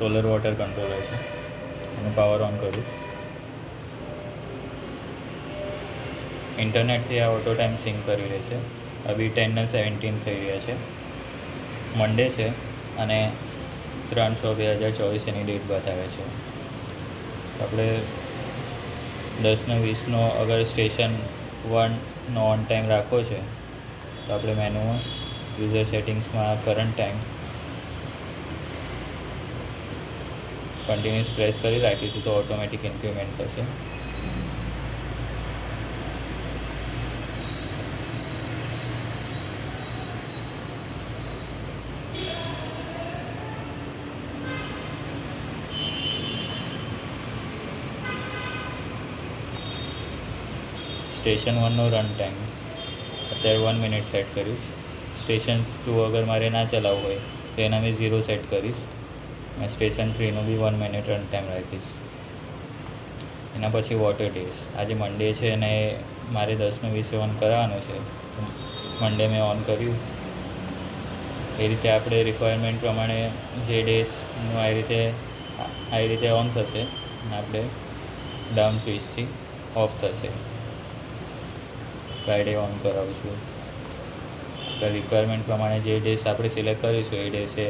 Solar water controller છે. અને power on કરું છું. ઇન્ટરનેટથી આ ઓટો ટાઈમ સિંક કરી રહે છે. અભી 10:17 થઈ રહ્યા છે. મંડે છે અને 3/6/2024 એની ડેટ બતાવે છે. આપણે 10:20 અગર સ્ટેશન 1નો ઓન ટાઈમ રાખવો છે તો આપણે મેનુમાં યુઝર સેટિંગ્સમાં કરંટ ટાઈમ કન્ટિન્યુઅસ પ્રેસ કરી રાખીશું તો ઓટોમેટિક ઇન્ક્રીમેન્ટ થશે. સ્ટેશન 1નો રન ટાઈમ અત્યારે 1 મિનિટ સેટ કર્યું છે. સ્ટેશન 2 અગર મારે ના ચલાવવું હોય તો એના મેં 0 સેટ કરીશ. અને સ્ટેશન 3નો બી 1 મિનિટ રન ટાઈમ રાખીશ. એના પછી વોટર ટેસ્ટ. આજે મંડે છે અને મારે 10:20 ઓન કરાવવાનું છે તો મંડે મેં ઓન કર્યું. એ રીતે આપણે રિક્વાયરમેન્ટ પ્રમાણે જે ડેઝનું આ રીતે ઓન થશે અને આપણે ડાઉન સ્વિચથી ઓફ થશે. ફ્રાઈડે ઓન કરાવીશું. તો રિક્વાયરમેન્ટ પ્રમાણે જે ડેઝ આપણે સિલેક્ટ કરીશું એ ડેઝે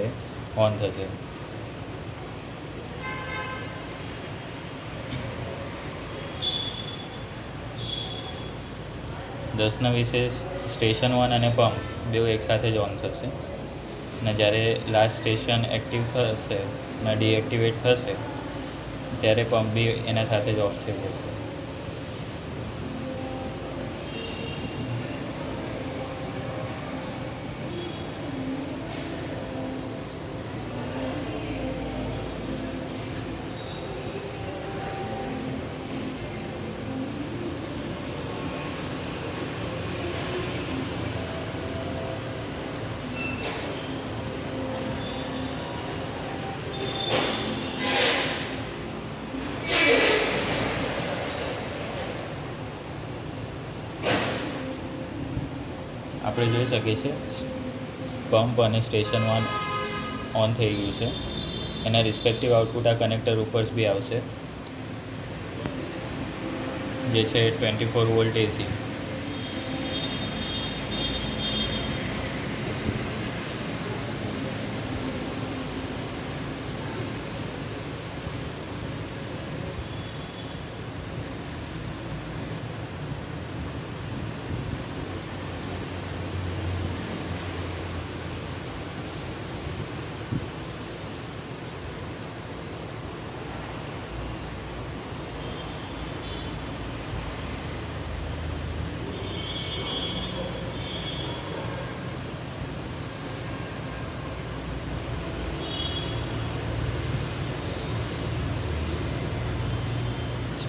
ઓન થશે. દસના વિશે સ્ટેશન 1 અને પંપ બેઉ એકસાથે જ ઓન થશે. અને જ્યારે લાસ્ટ સ્ટેશન એક્ટિવ થશે અને ડીએક્ટિવેટ થશે ત્યારે પંપ બી એના સાથે જ ઓફ થઈ જશે. આપણે જોઈ શકીએ છીએ પંપ અને સ્ટેશન 1 ઓન થઈ ગયું છે. એના રિસ્પેક્ટિવ આઉટપુટ આ કનેક્ટર ઉપર બી આવશે જે છે 24 વોલ્ટ એસી.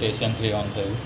સ્ટેશન 3 ઓન થયું.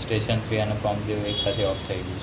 સ્ટેશન 3 અને પંપ બેઉ એકસાથે ઓફ થઈ ગયું છે.